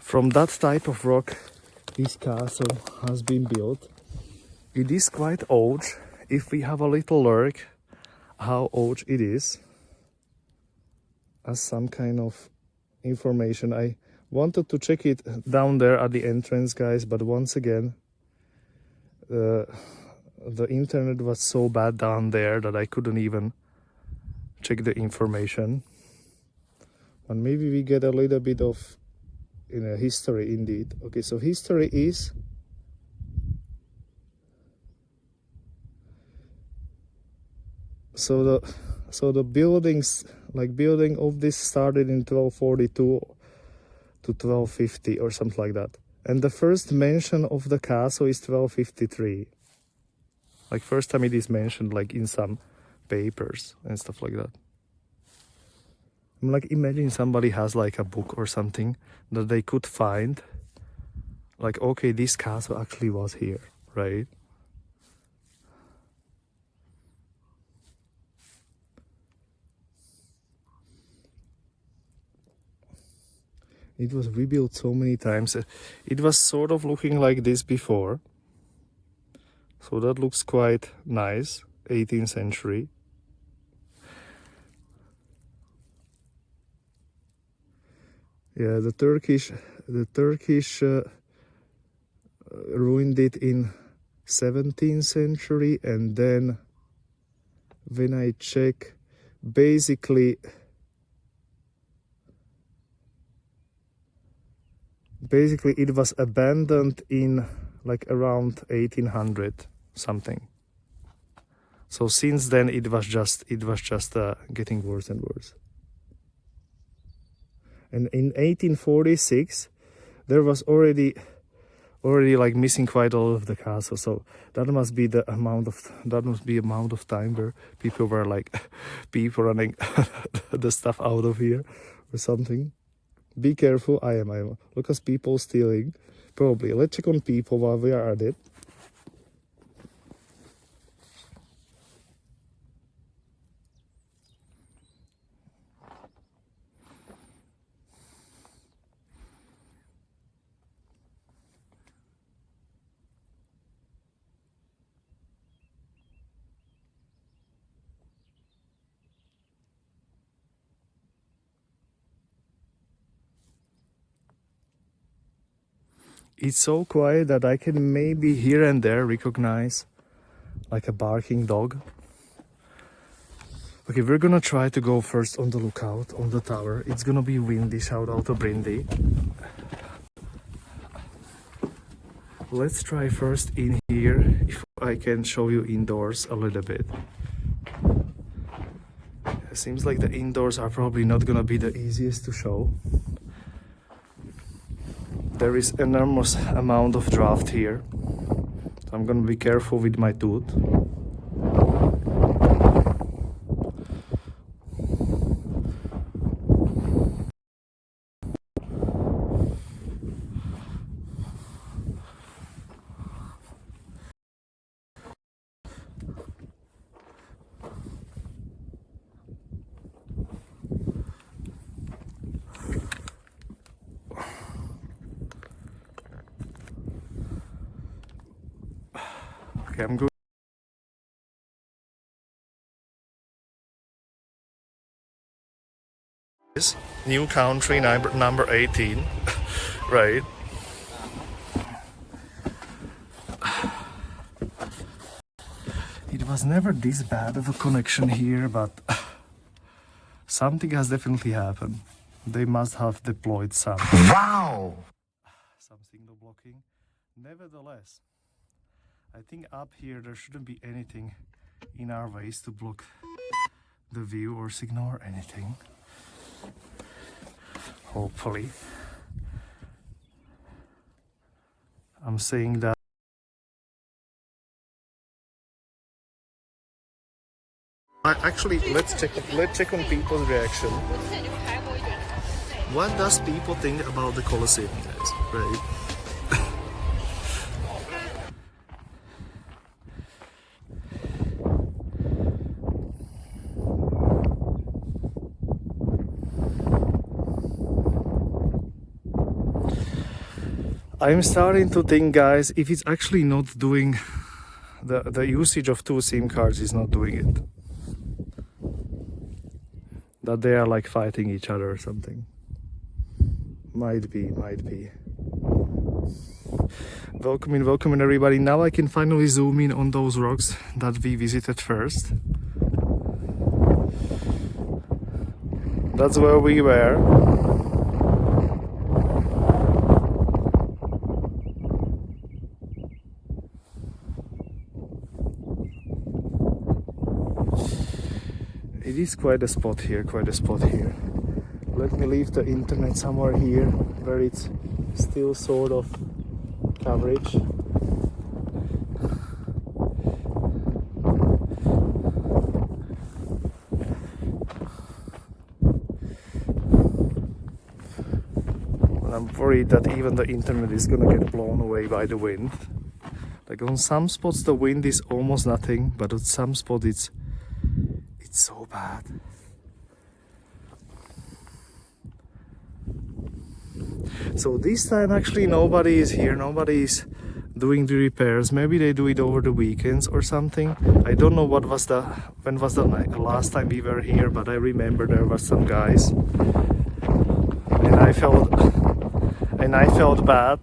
From that type of rock, this castle has been built. It is quite old. If we have a little look how old it is, as some kind of information. I wanted to check it down there at the entrance, guys, but once again, the internet was so bad down there that I couldn't even check the information. And maybe we get a little bit of history indeed. Okay, so history is so the buildings, like building of this started in 1242 to 1250 or something like that. And the first mention of the castle is 1253. Like first time it is mentioned like in some papers and stuff like that. I'm like, imagine somebody has like a book or something that they could find. Like, okay, this castle actually was here, right? It was rebuilt so many times. It was sort of looking like this before. So that looks quite nice, 18th century. Yeah, the Turkish ruined it in 17th century, and then when I check, basically it was abandoned in like around 1800 something. So since then it was just getting worse and worse. And in 1846 there was already like missing quite a lot of the castle. So that must be amount of time where people were like running the stuff out of here or something. Be careful. I am. Look at people stealing. Probably. Let's check on people while we are at it. It's so quiet that I can maybe here and there recognize like a barking dog. Okay, we're gonna try to go first on the lookout on the tower. It's gonna be windy. Shout out to Brindy. Let's try first in here if I can show you indoors a little bit. It seems like the indoors are probably not gonna be the easiest to show. There is enormous amount of draft here. So I'm gonna be careful with my tooth. Okay, I'm good. New country number 18, right? It was never this bad of a connection here, but something has definitely happened. They must have deployed some signal blocking. Nevertheless, I think up here there shouldn't be anything in our ways to block the view or signal or anything. Hopefully. I'm saying that. Actually, let's check on people's reaction. What does people think about the Colosseum, guys? Right? I'm starting to think, guys, if it's actually not doing the usage of 2 SIM cards is not doing it. That they are like fighting each other or something. Might be. Welcome in everybody. Now I can finally zoom in on those rocks that we visited first. That's where we were. It is quite a spot here. Let me leave the internet somewhere here where it's still sort of coverage. I'm worried that even the internet is gonna get blown away by the wind. Like on some spots the wind is almost nothing, but on some spots it's so bad. So this time actually nobody is here, nobody is doing the repairs. Maybe they do it over the weekends or something. I don't know when was the last time we were here, but I remember there were some guys. And I felt bad.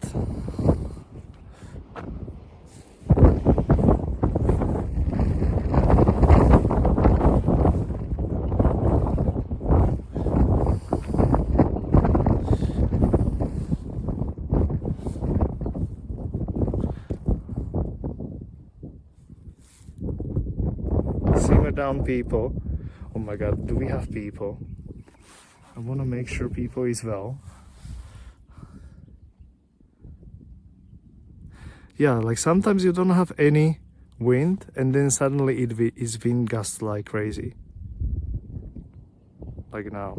Simmer down, people. Oh my god, do we have people? I want to make sure people is well. Yeah, like sometimes you don't have any wind and then suddenly it is wind gusts like crazy. Like now.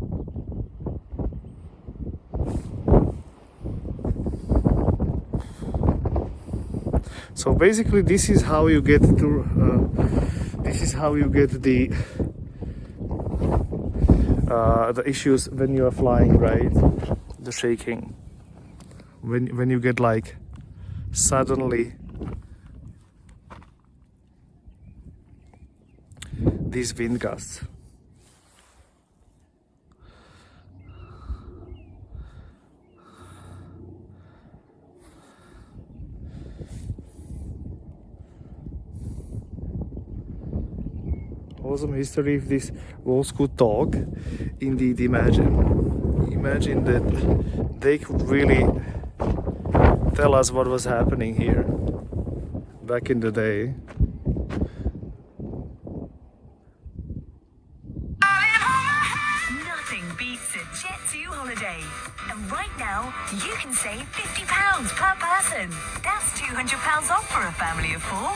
So basically this is how you get to the issues when you are flying, right? The shaking. When you get like suddenly these wind gusts. Awesome history if these walls could talk. Indeed, imagine that they could really tell us what was happening here back in the day. Nothing beats a Jet2 holiday. And right now, you can save £50 per person. That's £200 off for a family of 4.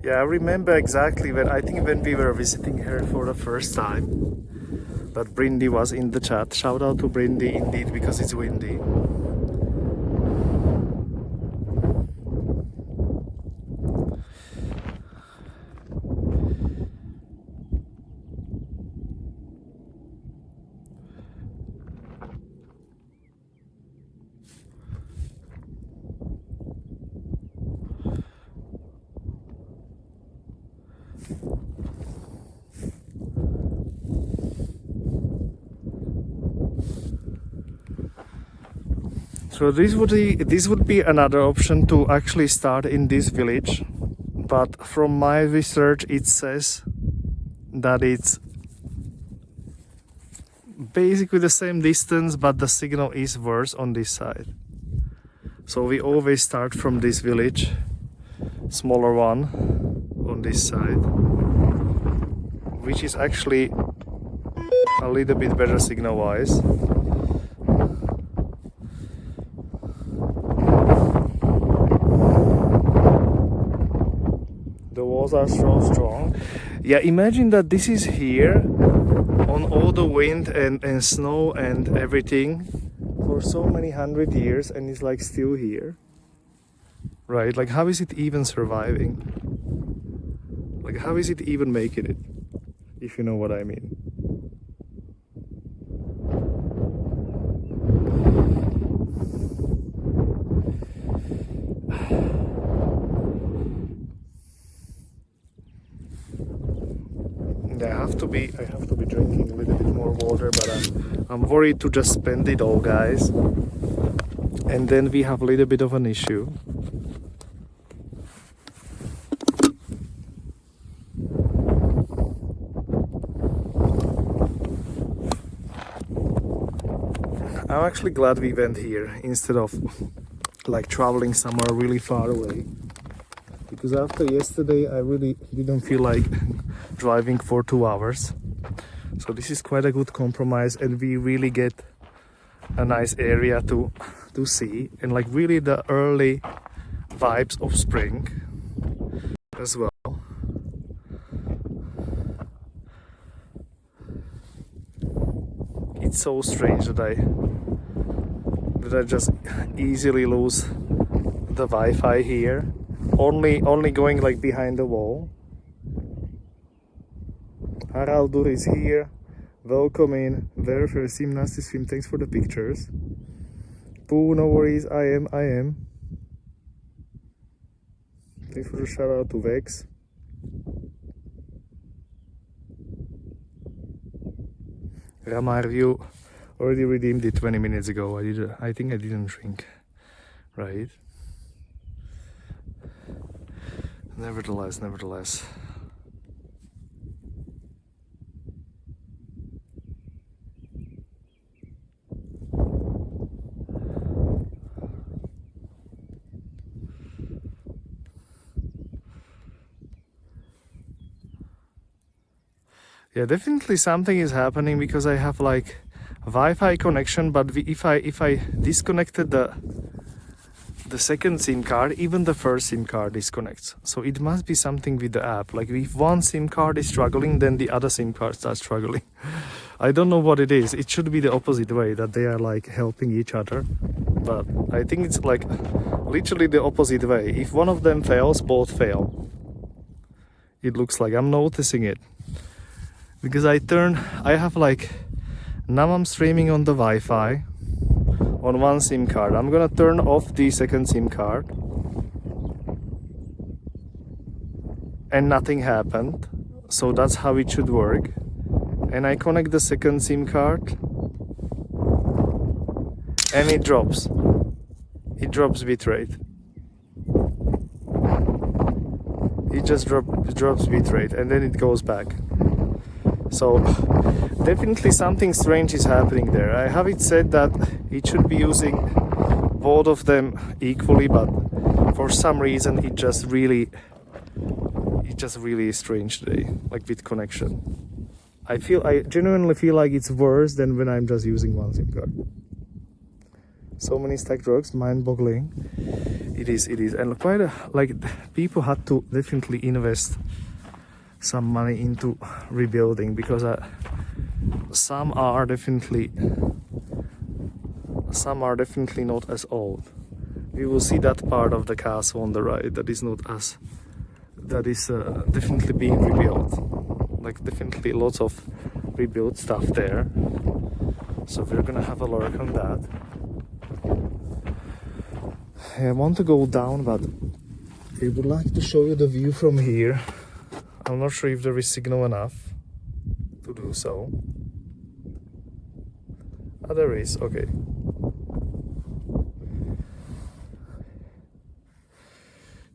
Yeah, I remember exactly when we were visiting her for the first time, that Brindy was in the chat. Shout out to Brindy indeed, because it's windy. So this would be another option to actually start in this village, but from my research it says that it's basically the same distance, but the signal is worse on this side. So we always start from this village, smaller one, on this side, which is actually a little bit better signal wise. walls are so strong. Yeah, imagine that this is here on all the wind and snow and everything for so many 100 years, and it's like still here, right? Like, how is it even surviving? Like, how is it even making it, if you know what I mean? I have to be drinking a little bit more water, but I'm worried to just spend it all, guys, and then we have a little bit of an issue. I'm actually glad we went here instead of like traveling somewhere really far away, because after yesterday I really didn't feel like driving for 2 hours. So this is quite a good compromise, and we really get a nice area to see, and like really the early vibes of spring as well. It's so strange that I just easily lose the Wi-Fi here. Only going like behind the wall. Haraldur is here. Welcome in. Very first team, nasty swim. Thanks for the pictures. Pooh, no worries. I am. Thanks for the shout out to Vex. Ramar, you already redeemed it 20 minutes ago. I think I didn't drink, right? Nevertheless. Yeah, definitely something is happening, because I have like Wi-Fi connection, but if I disconnected the second SIM card, even the first SIM card disconnects. So it must be something with the app. Like if one SIM card is struggling, then the other SIM card starts struggling. I don't know what it is. It should be the opposite way, that they are like helping each other. But I think it's like literally the opposite way. If one of them fails, both fail. It looks like I'm noticing it. Because I have like, now I'm streaming on the Wi-Fi on one SIM card. I'm gonna turn off the second SIM card, and nothing happened. So that's how it should work. And I connect the second SIM card, and it drops bitrate. It just drops bitrate, and then it goes back. So definitely something strange is happening there. I have it said that it should be using both of them equally, but for some reason it just really is strange today, like with connection. I genuinely feel like it's worse than when I'm just using one SIM card. So many stacked rocks, mind-boggling. It is, and like people had to definitely invest some money into rebuilding, because some are definitely not as old. We will see that part of the castle on the right that is definitely being rebuilt. Like definitely lots of rebuilt stuff there. So we're gonna have a look on that. I want to go down, but I would like to show you the view from here. I'm not sure if there is signal enough to do so. Ah, there is, okay.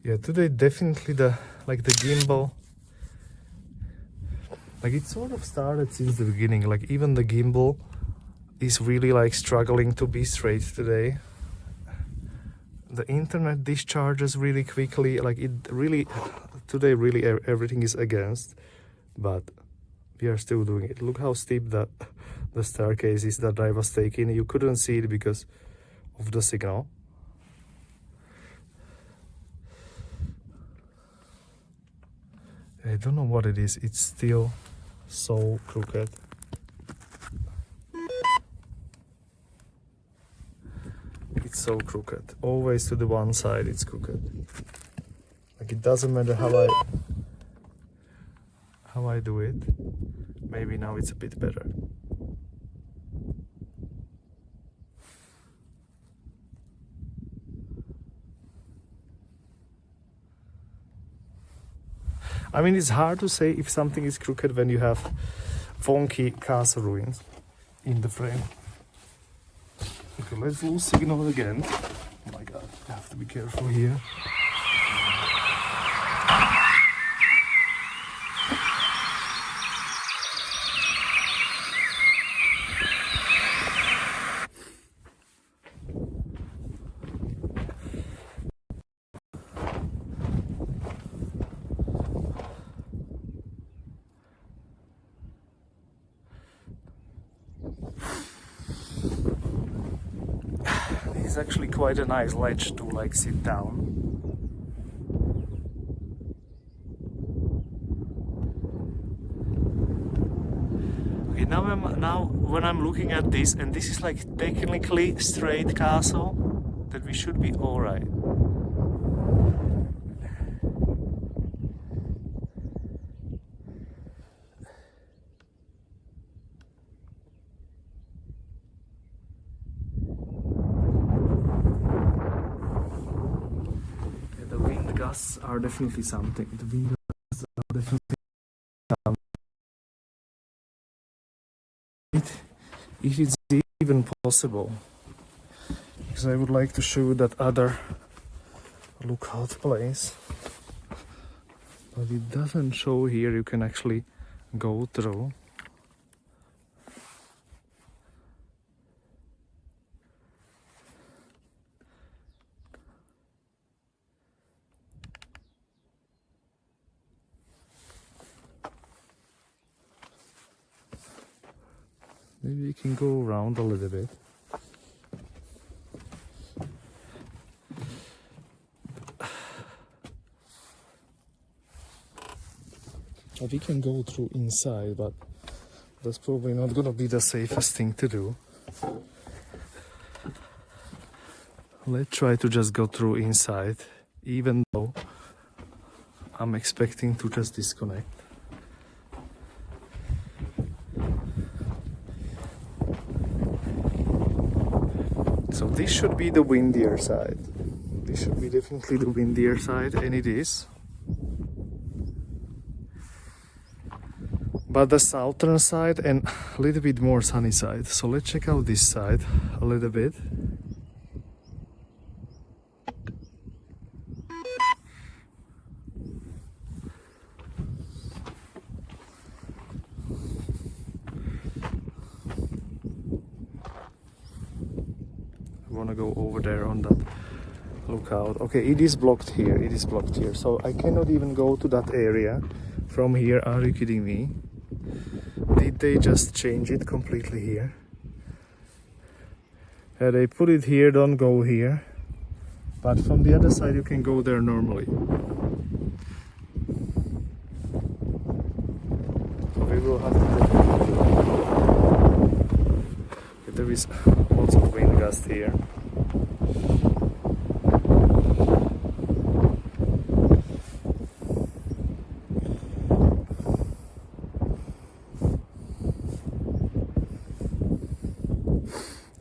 Yeah, today definitely the gimbal, like it sort of started since the beginning. Like even the gimbal is really like struggling to be straight today. The internet discharges really quickly, like it really, today really everything is against, but we are still doing it. Look how steep the staircase is that I was taking. You couldn't see it because of the signal. I don't know what it is. It's still so crooked. It's so crooked. Always to the one side it's crooked. Like it doesn't matter how I do it. Maybe now it's a bit better. I mean, it's hard to say if something is crooked when you have funky castle ruins in the frame. Okay, let's lose signal again. Oh my god, I have to be careful here. It's actually quite a nice ledge to like sit down. Okay, now when I'm looking at this, and this is like technically straight castle, that we should be all right. Gusts are definitely something. The wind gusts are definitely something. If it's even possible, because I would like to show that other lookout place, but it doesn't show here. You can actually go through. Maybe we can go around a little bit. Or we can go through inside, but that's probably not gonna be the safest thing to do. Let's try to just go through inside, even though I'm expecting to just disconnect. So this should be the windier side. This should be definitely the windier side, and it is. But the southern side and a little bit more sunny side. So let's check out this side a little bit. I want to go over there on that lookout. Okay, it is blocked here. It is blocked here. So I cannot even go to that area from here. Are you kidding me? Did they just change it completely here? Yeah, they put it here, don't go here. But from the other side you can go there normally. So we will have to go. There is lots of wind gust here.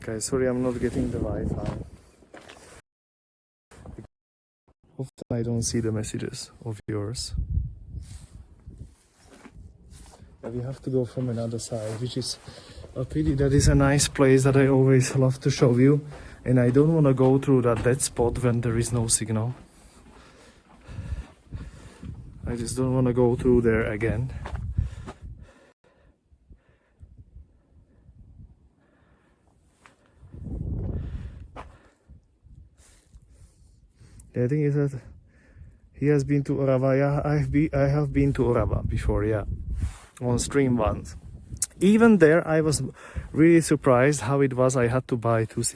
Okay, sorry, I'm not getting the Wi-Fi. Often I don't see the messages of yours. But we have to go from another side, which is a pity. That is a nice place that I always love to show you. And I don't want to go through that dead spot when there is no signal. I just don't want to go through there again. The thing is that he has been to Orava. Yeah, I have been to Orava before, yeah, on stream once. Even there, I was really surprised how it was. I had to buy 2 SIM